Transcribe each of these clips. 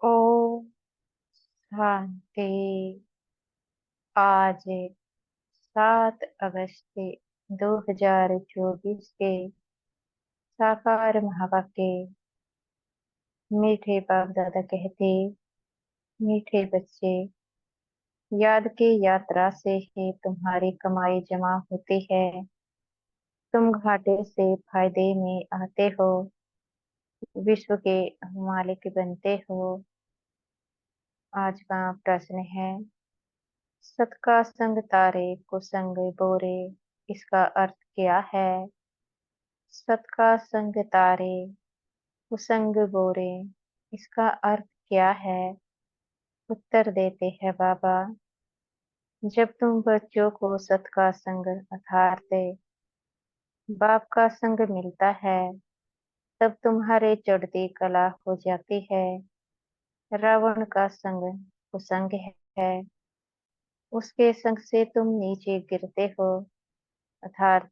ओम शांति। आज 7 अगस्त 2024 के साकार महावाक्य। मीठे बाप दादा कहते, मीठे बच्चे, याद की यात्रा से ही तुम्हारी कमाई जमा होती है। तुम घाटे से फायदे में आते हो, विश्व के मालिक बनते हो। आज का प्रश्न है, सत का संग तारे कुसंग बोरे, इसका अर्थ क्या है? सत का संग तारे कुसंग बोरे, इसका अर्थ क्या है? उत्तर देते हैं बाबा, जब तुम बच्चों को सत का संग अर्थात बाप का संग मिलता है, तब तुम्हारे चढ़ती कला हो जाती है। रावण का संग कुसंग है, उसके संग से तुम नीचे गिरते हो, अर्थात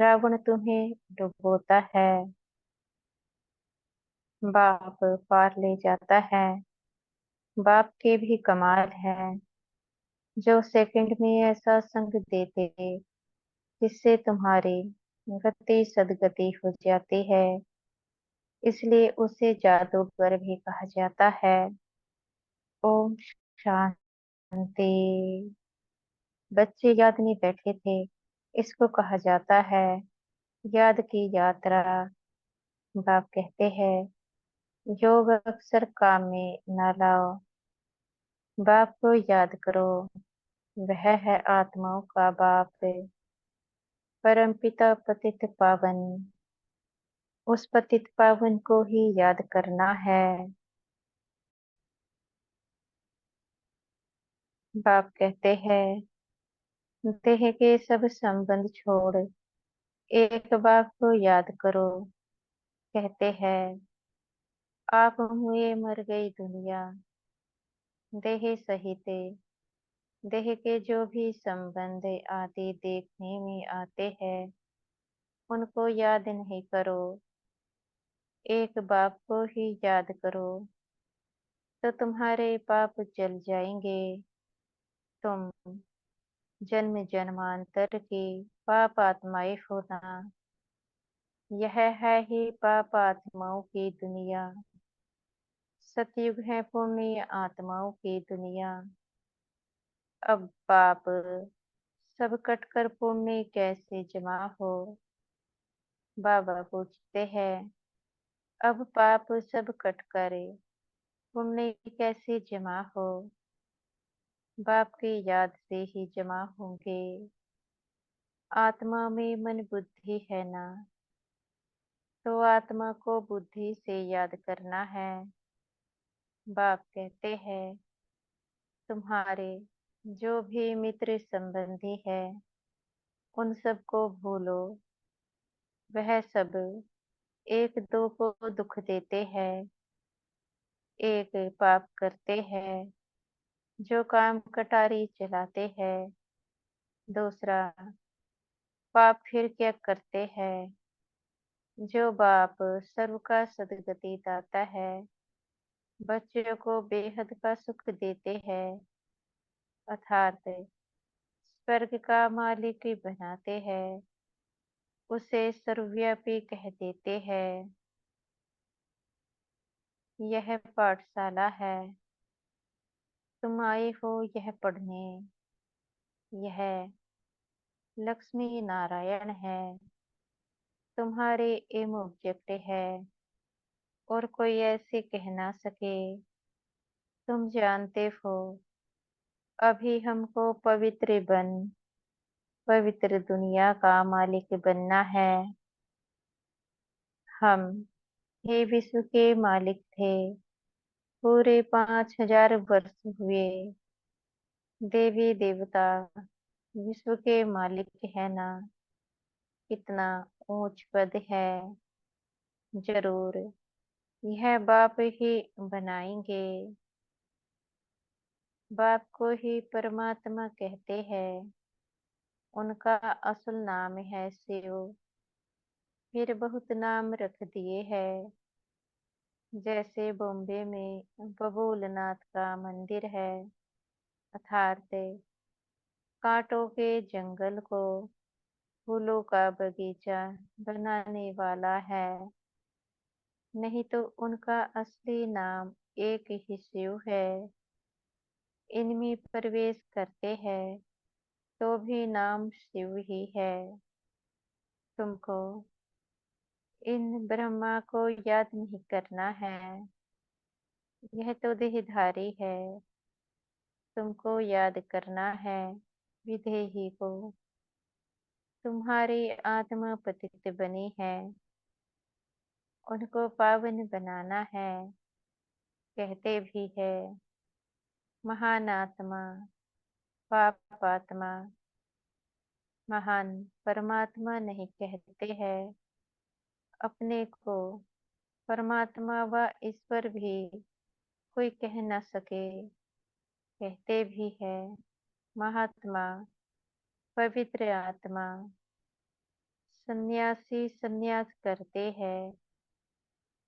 रावण तुम्हें डुबोता है। बाप पार ले जाता है। बाप के भी कमाल है, जो सेकंड में ऐसा संग देते जिससे तुम्हारी गति सदगति हो जाती है। इसलिए उसे जादूगर भी कहा जाता है। ओम शांति। बच्चे याद में बैठे थे, इसको कहा जाता है याद की यात्रा। बाप कहते हैं, योग अक्सर काम में न लाओ, बाप को याद करो। वह है आत्माओं का बाप, परमपिता पतित पावन। उस पतित पावन को ही याद करना है। बाप कहते हैं, देह के सब संबंध छोड़ एक बाप को याद करो। कहते हैं, आप हुए मर गई दुनिया, देह सहित देह के जो भी संबंध आदि देखने में आते हैं, उनको याद नहीं करो, एक बाप को ही याद करो, तो तुम्हारे पाप जल जाएंगे। तुम जन्म जन्मांतर की पाप आत्माएं होना, यह है ही पाप आत्माओं की दुनिया। सतयुग है पुण्य आत्माओं की दुनिया। अब पाप सब कटकर पुण्य कैसे जमा हो? बाबा पूछते हैं, अब पाप सब कटकर पुण्य कैसे जमा हो? बाप की याद से ही जमा होंगे। आत्मा में मन बुद्धि है ना, तो आत्मा को बुद्धि से याद करना है। बाप कहते हैं, तुम्हारे जो भी मित्र संबंधी है, उन सबको भूलो। वह सब एक दो को दुख देते हैं, एक पाप करते हैं, जो काम कटारी चलाते हैं। दूसरा पाप फिर क्या करते हैं, जो बाप सर्व का सदगति दाता है, बच्चों को बेहद का सुख देते हैं, अर्थात स्वर्ग का मालिक बनाते हैं, उसे सर्वव्यापी कह देते हैं। यह पाठशाला है, तुम आए हो यह पढ़ने। यह लक्ष्मी नारायण है, तुम्हारे एम ऑब्जेक्ट है, और कोई ऐसे कह ना सके। तुम जानते हो, अभी हमको पवित्र दुनिया का मालिक बनना है। हम हे विश्व के मालिक थे, पूरे 5000 वर्ष हुए। देवी देवता विश्व के मालिक है ना, कितना ऊंच पद है। जरूर यह बाप ही बनाएंगे। बाप को ही परमात्मा कहते हैं, उनका असल नाम है शिव। फिर बहुत नाम रख दिए हैं, जैसे बॉम्बे में बबूलनाथ का मंदिर है, अर्थात कांटों के जंगल को फूलों का बगीचा बनाने वाला है। नहीं तो उनका असली नाम एक ही शिव है। इनमें प्रवेश करते हैं तो भी नाम शिव ही है। तुमको इन ब्रह्मा को याद नहीं करना है, यह तो देहधारी है। तुमको याद करना है विदेही को। तुम्हारी आत्मा पतित बनी है, उनको पावन बनाना है। कहते भी है महान आत्मा, पापात्मा। महान परमात्मा नहीं कहते हैं अपने को। परमात्मा व ईश्वर भी कोई कह न सके। कहते भी है महात्मा, पवित्र आत्मा। सन्यासी सन्यास करते हैं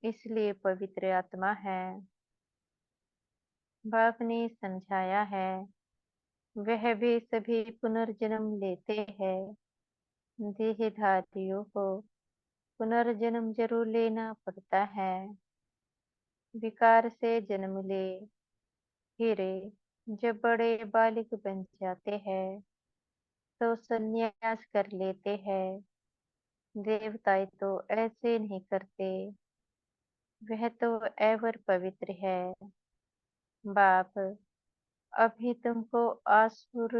इसलिए पवित्र आत्मा है। बाप ने समझाया है वह भी सभी पुनर्जन्म लेते हैं। देहधारियों को पुनर्जन्म जरूर लेना पड़ता है। विकार से जन्म ले, फिर जब बड़े बालिक बन जाते हैं तो संन्यास कर लेते हैं। देवताएं तो ऐसे नहीं करते, वह तो एवर पवित्र है। बाप अभी तुमको आसुर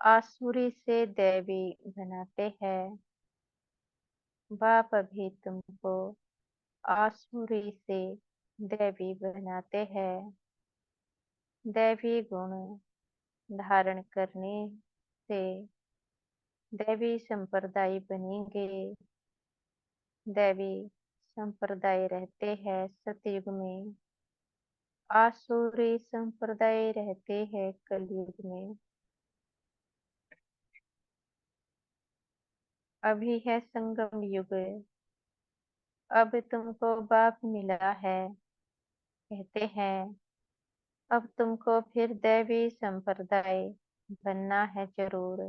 आसुरी से दैवी बनाते हैं। बाप अभी तुमको आसुरी से दैवी बनाते हैं। दैवी गुण धारण करने से दैवी संप्रदाय बनेंगे। दैवी संप्रदाय रहते हैं सतयुग में, आसुरी संप्रदाय रहते हैं कलयुग में। अभी है संगम युग, अब तुमको बाप मिला है। कहते हैं अब तुमको फिर दैवी संप्रदाय बनना है जरूर।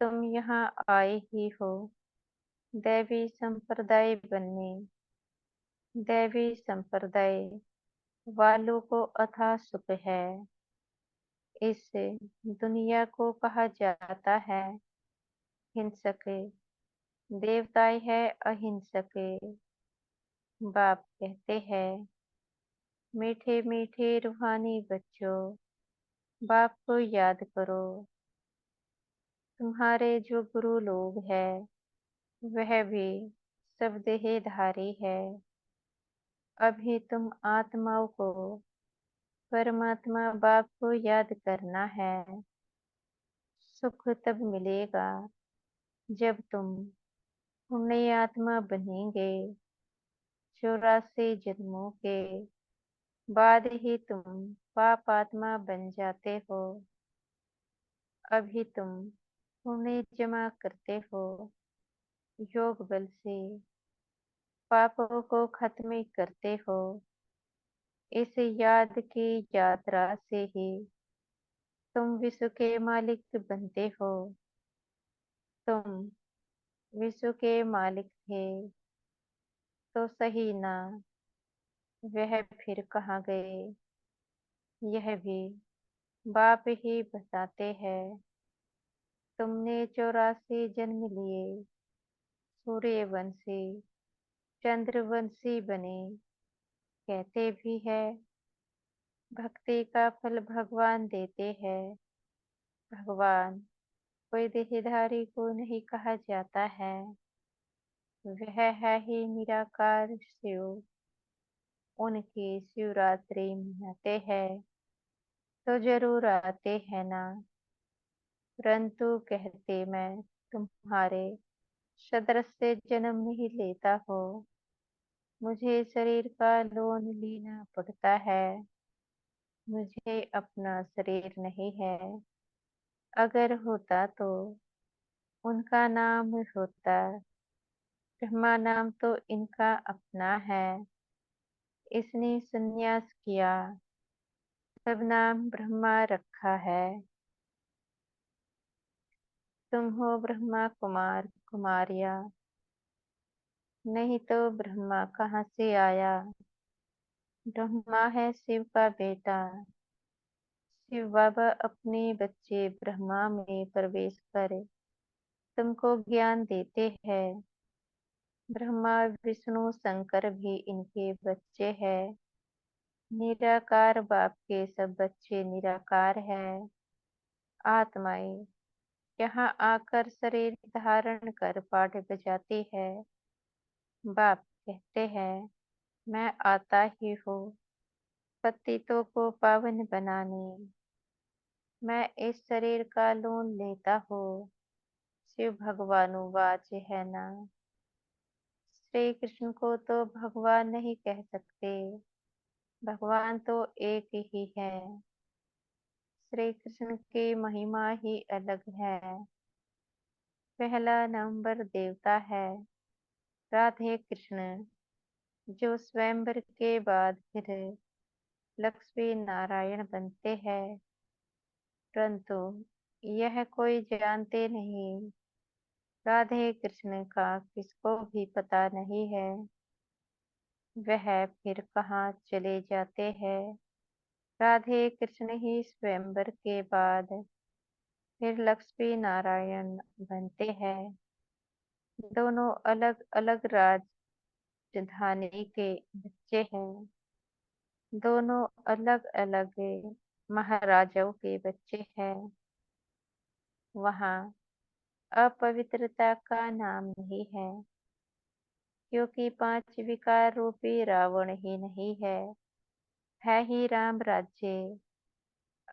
तुम यहाँ आए ही हो दैवी संप्रदाय बनने। दैवी संप्रदाय वालों को अथाह सुख है। इस दुनिया को कहा जाता है हिंसक। देवताएं है अहिंसक। बाप कहते हैं मीठे मीठे रूहानी बच्चों, बाप को याद करो। तुम्हारे जो गुरु लोग हैं वह भी सब देहधारी है। अभी तुम आत्माओं को परमात्मा बाप को याद करना है। सुख तब मिलेगा जब तुम पुण्य आत्मा बनेंगे। 84 जन्मों के बाद ही तुम पाप आत्मा बन जाते हो। अभी तुम पुण्य जमा करते हो योग बल से, पापों को खत्म करते हो। इस याद की यात्रा से ही तुम विश्व के मालिक बनते हो। तुम विश्व के मालिक थे तो सही ना, वह फिर कहाँ गए यह भी बाप ही बताते हैं। तुमने 84 जन्म लिए, सूर्यवंशी चंद्रवंशी बने। कहते भी है भक्ति का फल भगवान देते हैं। भगवान कोई देहधारी को नहीं कहा जाता है, वह है ही निराकार शिव। उनकी शिवरात्रि मनाते हैं तो जरूर आते हैं ना। परंतु कहते मैं तुम्हारे सदृश से जन्म नहीं लेता हो। मुझे शरीर का लोन लेना पड़ता है। मुझे अपना शरीर नहीं है। अगर होता तो उनका नाम होता। ब्रह्मा नाम तो इनका अपना है। इसने संन्यास किया, तब नाम ब्रह्मा रखा है। तुम हो ब्रह्मा कुमार कुमारिया, नहीं तो ब्रह्मा कहाँ से आया। ब्रह्मा है शिव का बेटा। शिव बाबा अपने बच्चे ब्रह्मा में प्रवेश कर तुमको ज्ञान देते हैं। ब्रह्मा विष्णु शंकर भी इनके बच्चे हैं। निराकार बाप के सब बच्चे निराकार है। आत्माएं यहाँ आकर शरीर धारण कर पाठ बजाती है। बाप कहते हैं, मैं आता ही हूँ पतितों को पावन बनाने। मैं इस शरीर का लोन लेता हूँ। शिव भगवानुवाच है ना। श्री कृष्ण को तो भगवान नहीं कह सकते, भगवान तो एक ही है। श्री कृष्ण की महिमा ही अलग है। पहला नंबर देवता है राधे कृष्ण, जो स्वयंवर के बाद फिर लक्ष्मी नारायण बनते हैं। परंतु यह कोई जानते नहीं, राधे कृष्ण का किसको भी पता नहीं है। वह फिर कहाँ चले जाते हैं। राधे कृष्ण ही स्वयंवर के बाद फिर लक्ष्मी नारायण बनते हैं। दोनों अलग अलग राजधानी के बच्चे हैं। दोनों अलग अलग महाराजाओं के बच्चे हैं। वहाँ अपवित्रता का नाम नहीं है, क्योंकि पांच विकार रूपी रावण ही नहीं है ही राम राज्य।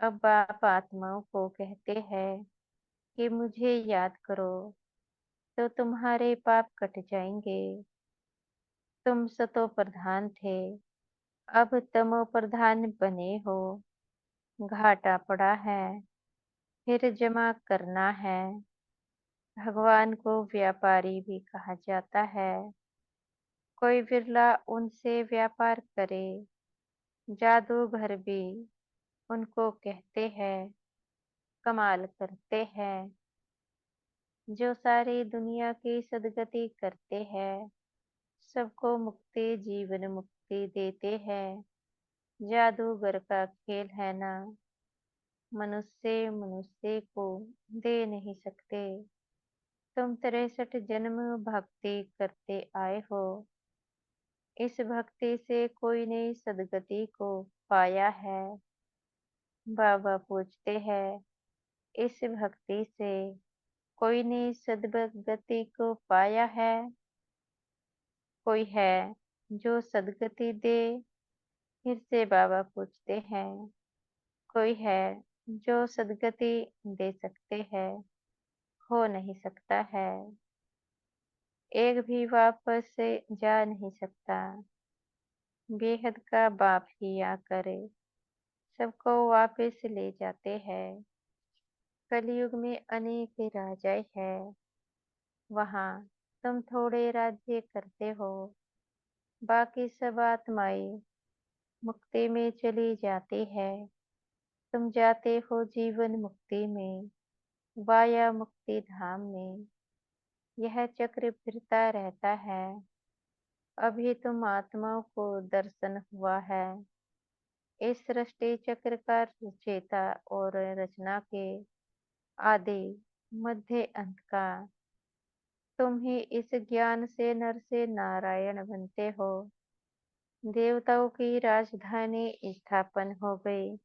अब बाप आत्माओं को कहते हैं कि मुझे याद करो, तो तुम्हारे पाप कट जाएंगे। तुम सतो प्रधान थे, अब तमो प्रधान बने हो। घाटा पड़ा है, फिर जमा करना है। भगवान को व्यापारी भी कहा जाता है। कोई बिरला उनसे व्यापार करे। जादूगर भी उनको कहते हैं, कमाल करते हैं। जो सारी दुनिया की सदगति करते हैं, सबको मुक्ति जीवन मुक्ति देते हैं। जादूगर का खेल है ना, मनुष्य मनुष्य को दे नहीं सकते। तुम 63 जन्म भक्ति करते आए हो। इस भक्ति से कोई ने सदगति को पाया है। बाबा पूछते हैं, इस भक्ति से कोई ने सदगति को पाया है। कोई है जो सदगति दे। फिर से बाबा पूछते हैं, कोई है जो सदगति दे सकते हैं। हो नहीं सकता है। एक भी वापस से जा नहीं सकता। बेहद का बाप ही आकर सबको वापस ले जाते हैं। कलयुग में अनेक राजाएं हैं। वहाँ तुम थोड़े राज्य करते हो, बाकी सब आत्माएं मुक्ति में चली जाती है। तुम जाते हो जीवन मुक्ति में, वाया मुक्ति धाम में। यह चक्र फिरता रहता है। अभी तुम आत्माओं को दर्शन हुआ है। इस सृष्टि चक्र का रचयिता और रचना के आदि मध्य अंत का तुम ही इस ज्ञान से नर से नारायण बनते हो। देवताओं की राजधानी स्थापन हो गई,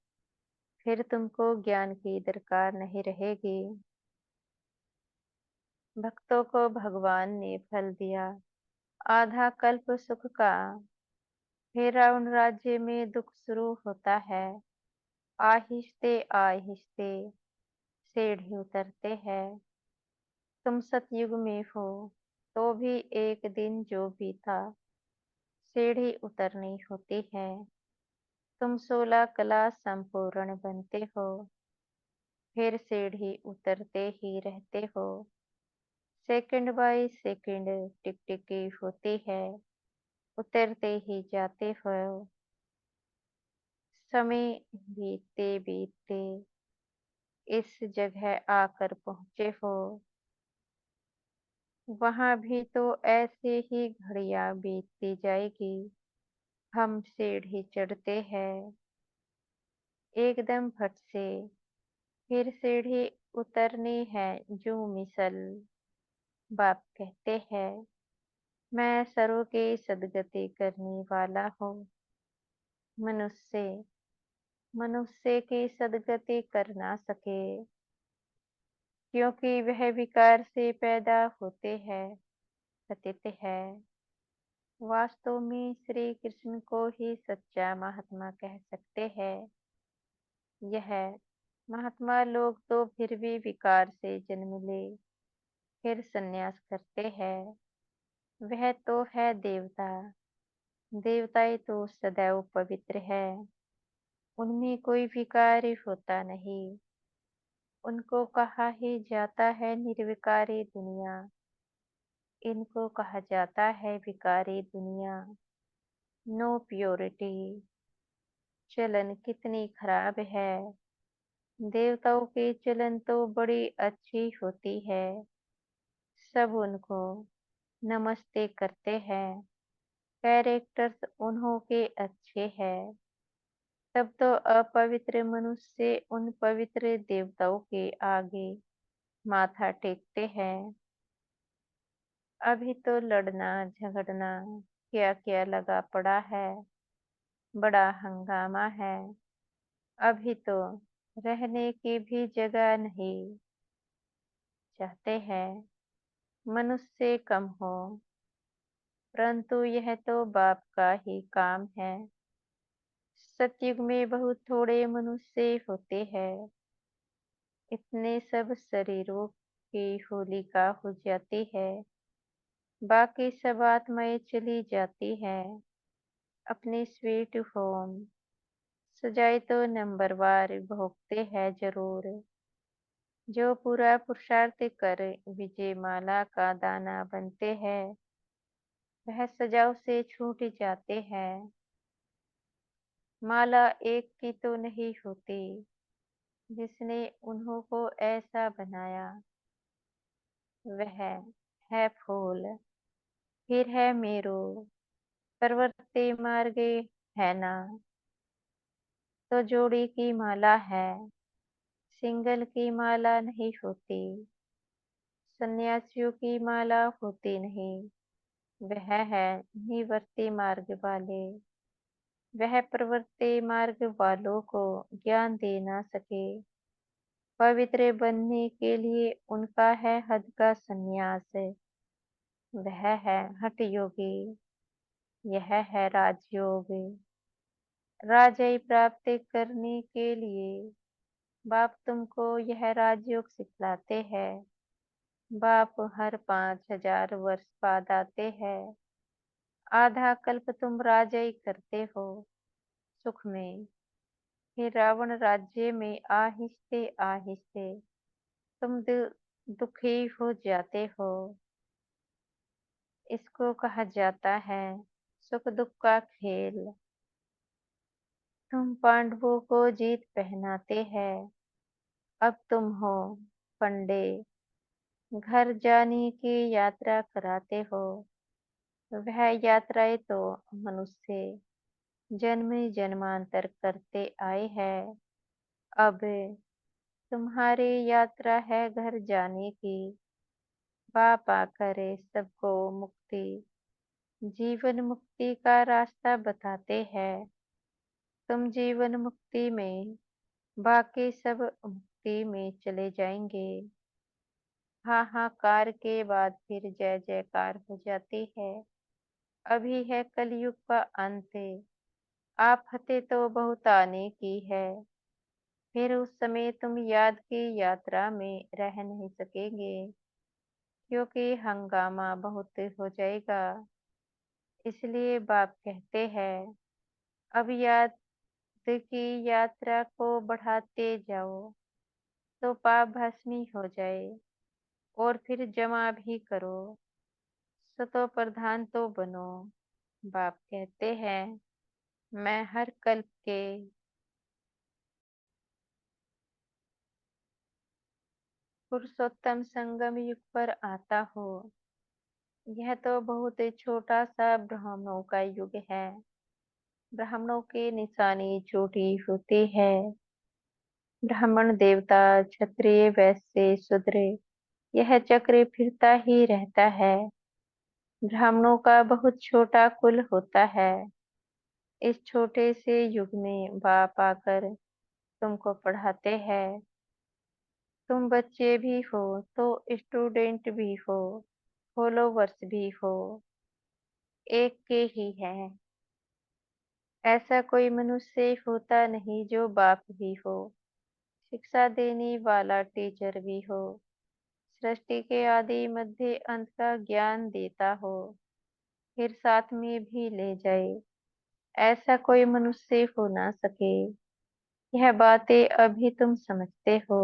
फिर तुमको ज्ञान की दरकार नहीं रहेगी। भक्तों को भगवान ने फल दिया आधा कल्प सुख का। फिर रावण राज्य में दुख शुरू होता है। आहिस्ते आहिस्ते सीढ़ी उतरते हैं। तुम सतयुग में हो, तो भी एक दिन जो भी था सीढ़ी उतरनी होती है। तुम 16 कला संपूर्ण बनते हो, फिर सीढ़ी उतरते ही रहते हो। सेकंड बाय सेकंड टिक टिकी होती है। उतरते ही जाते हो, समय बीतते बीतते इस जगह आकर पहुँचे हो, वहाँ भी तो ऐसे ही घड़ियाँ बीतती जाएगी। हम सीढ़ी चढ़ते हैं, एकदम फट से, फिर सीढ़ी उतरनी है जूं मिसल। बाप कहते हैं, मैं सर्व की सद्गति करने वाला हूँ। मनुष्य मनुष्य की सद्गति कर ना सके, क्योंकि वह विकार से पैदा होते हैं, पतित है। वास्तव में श्री कृष्ण को ही सच्चा महात्मा कह सकते हैं। यह महात्मा लोग तो फिर भी विकार से जन्म ले, फिर संन्यास करते हैं। वह तो है देवता। देवताएं तो सदैव पवित्र है, उनमें कोई विकार होता नहीं। उनको कहा ही जाता है निर्विकारी दुनिया, इनको कहा जाता है विकारी दुनिया। No purity. चलन कितनी खराब है। देवताओं की चलन तो बड़ी अच्छी होती है, सब उनको नमस्ते करते हैं। कैरेक्टर्स उन्हों के अच्छे हैं, तब तो अपवित्र मनुष्य उन पवित्र देवताओं के आगे माथा टेकते हैं। अभी तो लड़ना झगड़ना क्या क्या लगा पड़ा है, बड़ा हंगामा है। अभी तो रहने की भी जगह नहीं। चाहते हैं मनुष्य कम हो, परंतु यह तो बाप का ही काम है। सतयुग में बहुत थोड़े मनुष्य होते हैं, इतने सब शरीरों की होलिका हो जाती है। बाकी सब आत्माएं चली जाती हैं अपने स्वीट होम। सजाए तो नंबरवार भोगते हैं जरूर। जो पूरा पुरुषार्थ कर विजय माला का दाना बनते हैं, वह सजाओ से छूट जाते हैं। माला एक की तो नहीं होती, जिसने उन्हों को ऐसा बनाया। वह है फूल, फिर है मेरू, प्रवृत्ति मार्गे है ना। तो जोड़ी की माला है, सिंगल की माला नहीं होती। सन्यासियों की माला होती नहीं। वह है निवर्ती मार्ग वाले। वह प्रवृत्ति मार्ग वालों को ज्ञान दे ना सके। पवित्र बनने के लिए उनका है हद का संन्यास। वह है हठ योगी, यह है राजयोग। राजय प्राप्त करने के लिए बाप तुमको यह राजयोग सिखलाते हैं। बाप हर 5,000 वर्ष बाद आते हैं। आधा कल्प तुम राजय करते हो सुख में, फिर रावण राज्य में आहिस्ते आहिस्ते तुम दुखी हो जाते हो। इसको कहा जाता है सुख दुख का खेल। तुम पांडवों को जीत पहनाते हैं, अब तुम हो पंडे, घर जाने की यात्रा कराते हो। वह यात्राएं तो मनुष्य जन्म जन्मांतर करते आए हैं। अब तुम्हारी यात्रा है घर जाने की। बाप आकर सबको मुक्ति, जीवन मुक्ति का रास्ता बताते हैं। तुम जीवन मुक्ति में, बाकी सब मुक्ति में चले जाएंगे। हाहाकार के बाद फिर जय जयकार हो जाती है। अभी है कलयुग का अंत, आफतें तो बहुत आने की है। फिर उस समय तुम याद की यात्रा में रह नहीं सकेंगे, क्योंकि हंगामा बहुत हो जाएगा। इसलिए बाप कहते हैं, अब याद की यात्रा को बढ़ाते जाओ, तो पाप भस्मी हो जाए। और फिर जमा भी करो, सतो प्रधान तो बनो। बाप कहते हैं, मैं हर कल्प के पुरुषोत्तम संगम युग पर आता हूँ। यह तो बहुत ही छोटा सा ब्राह्मणों का युग है। ब्राह्मणों की निशानी छोटी होती है। ब्राह्मण देवता क्षत्रिय वैश्य शूद्र, यह चक्र फिरता ही रहता है। ब्राह्मणों का बहुत छोटा कुल होता है। इस छोटे से युग में बाप आकर तुमको पढ़ाते हैं। तुम बच्चे भी हो तो स्टूडेंट भी हो, फॉलोवर्स भी हो, एक के ही हैं। ऐसा कोई मनुष्य होता नहीं जो बाप भी हो, शिक्षा देने वाला टीचर भी हो, सृष्टि के आदि मध्य अंत का ज्ञान देता हो, फिर साथ में भी ले जाए। ऐसा कोई मनुष्य हो ना सके। यह बातें अभी तुम समझते हो।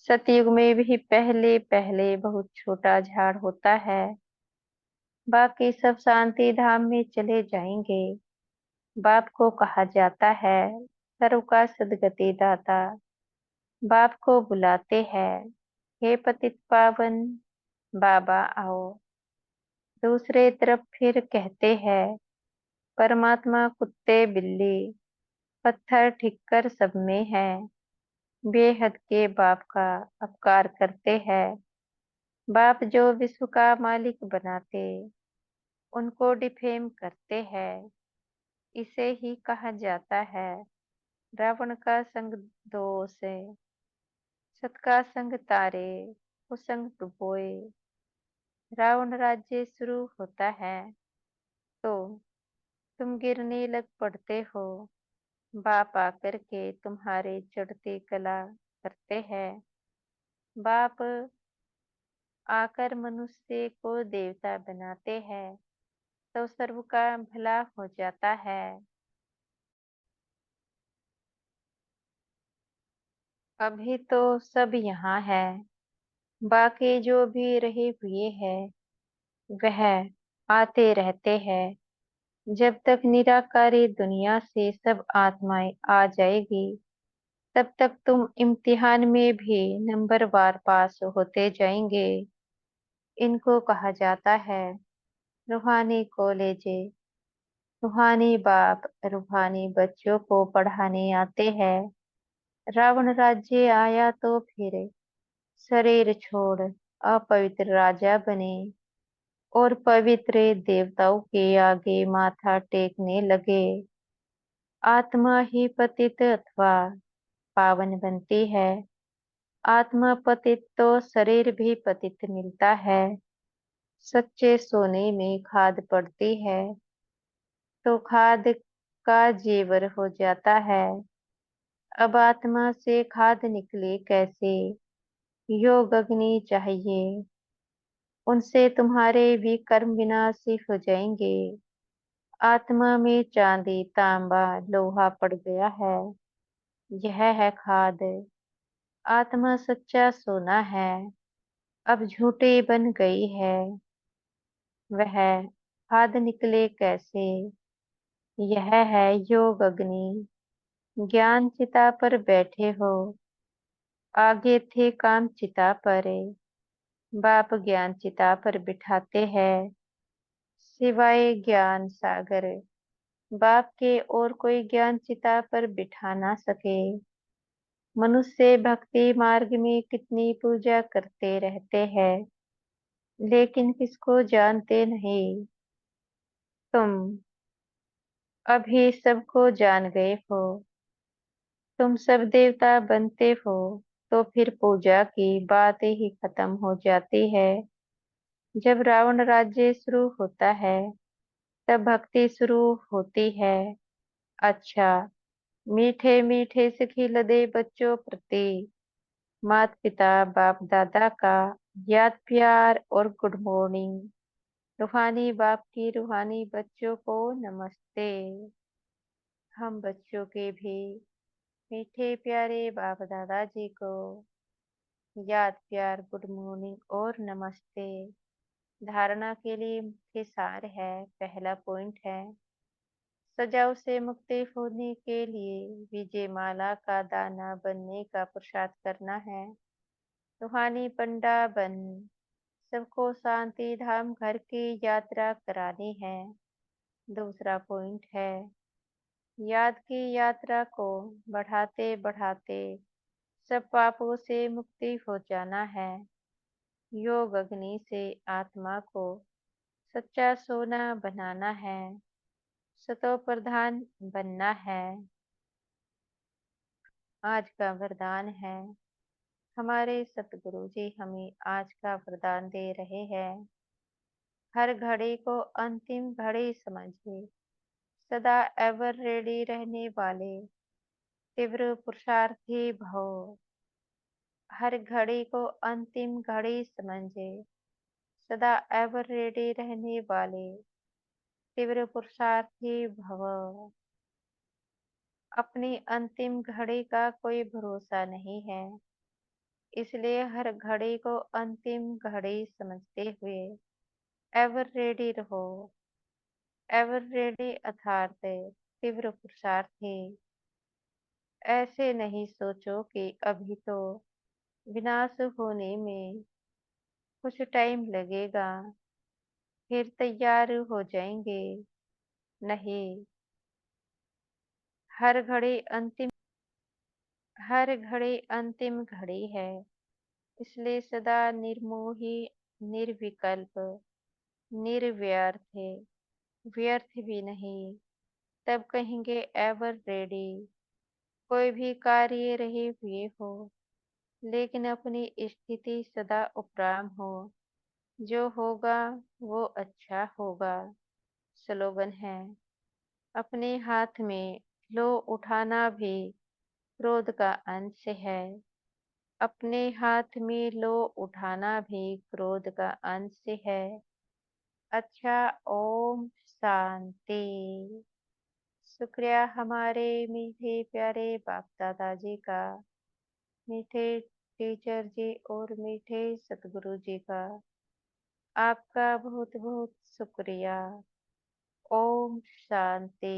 सतयुग में भी पहले पहले बहुत छोटा झाड़ होता है। बाकी सब शांति धाम में चले जाएंगे। बाप को कहा जाता है सर्व का सदगति दाता। बाप को बुलाते हैं, हे पतित पावन बाबा आओ। दूसरे तरफ फिर कहते हैं, परमात्मा कुत्ते बिल्ली पत्थर ठिक्कर सब में है। बेहद के बाप का अपकार करते हैं। बाप जो विश्व का मालिक बनाते, उनको डिफेम करते हैं। इसे ही कहा जाता है रावण का संग दोष है, सत का संग तारे, कुसंग डुबोए। रावण राज्य शुरू होता है तो तुम गिरने लग पड़ते हो। बाप आकर के तुम्हारे चढ़ते कला करते हैं। बाप आकर मनुष्य को देवता बनाते हैं तो सर्व का भला हो जाता है। अभी तो सब यहाँ है। बाकी जो भी रहे हुए हैं वह आते रहते हैं। जब तक निराकारी दुनिया से सब आत्माएं आ जाएगी, तब तक तुम इम्तिहान में भी नंबरवार पास होते जाएंगे। इनको कहा जाता है रूहानी कॉलेज। रूहानी बाप रूहानी बच्चों को पढ़ाने आते हैं। रावण राज्य आया तो फिर शरीर छोड़ अपवित्र राजा बने और पवित्र देवताओं के आगे माथा टेकने लगे। आत्मा ही पतित अथवा पावन बनती है। आत्मा पतित तो शरीर भी पतित मिलता है। सच्चे सोने में खाद पड़ती है तो खाद का जेवर हो जाता है। अब आत्मा से खाद निकले कैसे? योग अग्नि चाहिए, उनसे तुम्हारे भी कर्म विनाशी हो जाएंगे। आत्मा में चांदी तांबा लोहा पड़ गया है, यह है खाद। आत्मा सच्चा सोना है, अब झूठी बन गई है। वह खाद निकले कैसे? यह है योग अग्नि। ज्ञान चिता पर बैठे हो, आगे थे काम चिता पर। बाप ज्ञान चिता पर बिठाते हैं, सिवाय ज्ञान सागर बाप के और कोई ज्ञान चिता पर बिठा ना सके। मनुष्य भक्ति मार्ग में कितनी पूजा करते रहते हैं, लेकिन किसको जानते नहीं। तुम अभी सबको जान गए हो। तुम सब देवता बनते हो तो फिर पूजा की बात ही खत्म हो जाती है। जब रावण राज्य शुरू होता है तब भक्ति शुरू होती है। अच्छा, मीठे मीठे से खिलदे बच्चों प्रति माता पिता बाप दादा का याद प्यार और गुड मॉर्निंग। रूहानी बाप की रूहानी बच्चों को नमस्ते। हम बच्चों के भी मीठे प्यारे बाप दादा जी को याद प्यार गुड मॉर्निंग और नमस्ते। धारणा के लिए मुख्य सार है। पहला पॉइंट है, सजाओ से मुक्ति होने के लिए विजय माला का दाना बनने का पुरुषार्थ करना है। रूहानी पंडा बन सबको शांति धाम घर की यात्रा करानी है। दूसरा पॉइंट है, याद की यात्रा को बढ़ाते बढ़ाते सब पापों से मुक्ति हो जाना है। योग अग्नि से आत्मा को सच्चा सोना बनाना है। सतो प्रधान बनना है। आज का वरदान है, हमारे सतगुरु जी हमें आज का वरदान दे रहे हैं। हर घड़ी को अंतिम घड़ी समझिए। सदा एवर रेडी रहने वाले तीव्र पुरुषार्थी भव। हर घड़ी को अंतिम घड़ी समझे। सदा एवर रेडी रहने वाले तीव्र पुरुषार्थी भव। अपनी अंतिम घड़ी का कोई भरोसा नहीं है, इसलिए हर घड़ी को अंतिम घड़ी समझते हुए एवर रेडी रहो। एवर रेडी अर्थात तीव्र पुरुषार्थी। ऐसे नहीं सोचो कि अभी तो विनाश होने में कुछ टाइम लगेगा, फिर तैयार हो जाएंगे। नहीं, हर घड़ी अंतिम हर घड़ी अंतिम घड़ी है, इसलिए सदा निर्मोही, निर्विकल्प, निर्व्यर्थ, व्यर्थ भी नहीं। तब कहेंगे एवर रेडी। कोई भी कार्य रहे हुए हो, लेकिन अपनी स्थिति सदा उपराम हो। जो होगा वो अच्छा होगा। स्लोगन है, अपने हाथ में लो उठाना भी क्रोध का अंश है। अपने हाथ में लो उठाना भी क्रोध का अंश है। अच्छा, ओम शांति। शुक्रिया हमारे मीठे प्यारे बाप दादाजी का, मीठे टीचर जी और मीठे सतगुरु जी का। आपका बहुत बहुत शुक्रिया। ओम शांति।